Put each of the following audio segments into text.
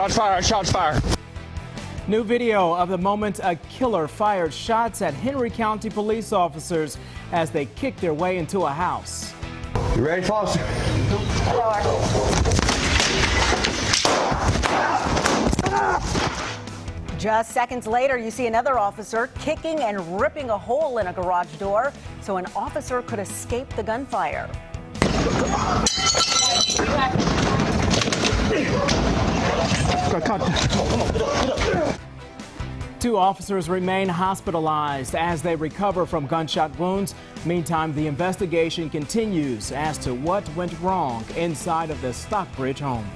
Shots fired, shots fired. New video of the moment a killer fired shots at Henry County police officers as they kicked their way into a house. You ready, Foster? Just seconds later, you see another officer kicking and ripping a hole in a garage door so an officer could escape the gunfire. Two officers remain hospitalized as they recover from gunshot wounds. Meantime, the investigation continues as to what went wrong inside of the Stockbridge home.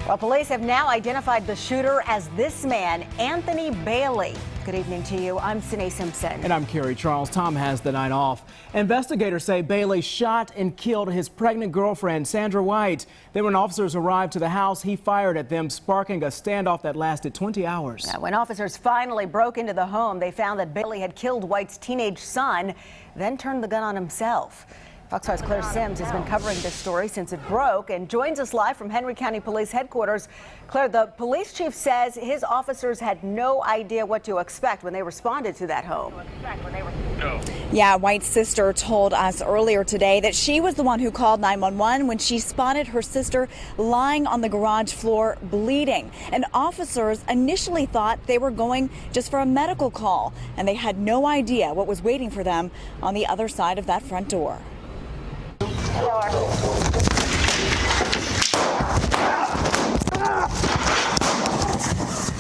Well, police have now identified the shooter as this man, Anthony Bailey. Good evening to you. I'm Sine Simpson. And I'm Kerry Charles. Tom has the night off. Investigators say Bailey shot and killed his pregnant girlfriend, Sandra White. Then when officers arrived to the house, he fired at them, sparking a standoff that lasted 20 hours. Now, when officers finally broke into the home, they found that Bailey had killed White's teenage son, then turned the gun on himself. Fox 5's Claire Sims has been covering this story since it broke and joins us live from Henry County Police Headquarters. Claire, the police chief says his officers had no idea what to expect when they responded to that home. Yeah, White's sister told us earlier today that she was the one who called 911 when she spotted her sister lying on the garage floor bleeding. And officers initially thought they were going just for a medical call, and they had no idea what was waiting for them on the other side of that front door.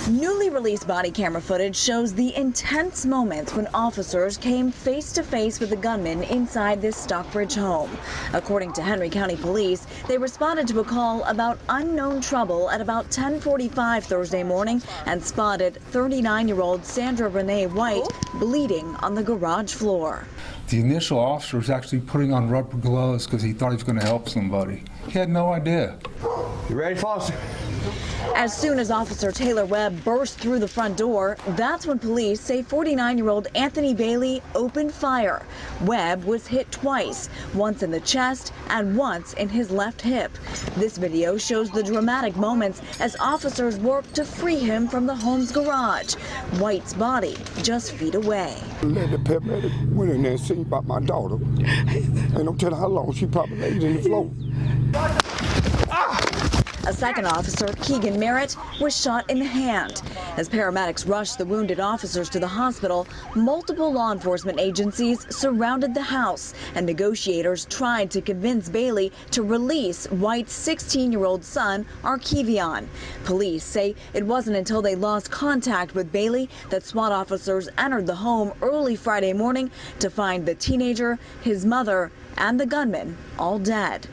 Newly released body camera footage shows the intense moments when officers came face to face with the gunman inside this Stockbridge home. According to Henry County Police, they responded to a call about unknown trouble at about 10:45 Thursday morning and spotted 39-year-old Sandra Renee White bleeding on the garage floor. The initial officer was actually putting on rubber gloves because he thought he was going to help somebody. He had no idea. You ready, Foster? As soon as Officer Taylor Webb burst through the front door, that's when police say 49-year-old Anthony Bailey opened fire. Webb was hit twice, once in the chest and once in his left hip. This video shows the dramatic moments as officers work to free him from the home's garage. White's body just feet away. Let the paramedic went in there and seen about my daughter. And don't tell her how long she probably laid in the floor. A second officer, Keegan Merritt, was shot in the hand. As paramedics rushed the wounded officers to the hospital, multiple law enforcement agencies surrounded the house, and negotiators tried to convince Bailey to release White's 16-year-old son, Arkevion. Police say it wasn't until they lost contact with Bailey that SWAT officers entered the home early Friday morning to find the teenager, his mother, and the gunman all dead.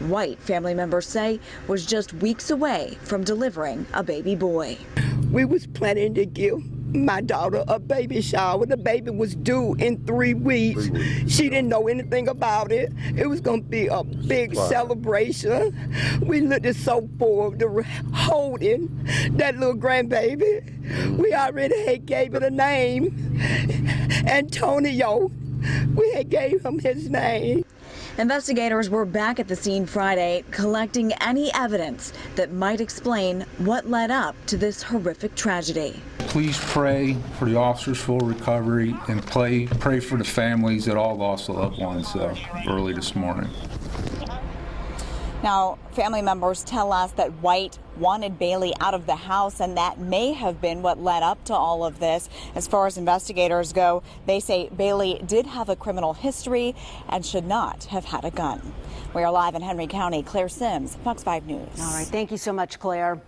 White, family members say, was just weeks away from delivering a baby boy. We was planning to give my daughter a baby shower. The baby was due in 3 weeks. She didn't know anything about it. It was going to be a big celebration. We looked so forward to holding that little grandbaby. We already had gave it a name, Antonio. We had gave him his name. Investigators were back at the scene Friday, collecting any evidence that might explain what led up to this horrific tragedy. Please pray for the officers' full recovery and pray for the families that all lost a loved ones early this morning. Now, family members tell us that White wanted Bailey out of the house, and that may have been what led up to all of this. As far as investigators go, they say Bailey did have a criminal history and should not have had a gun. We are live in Henry County. Claire Sims, Fox 5 News. All right, thank you so much, Claire.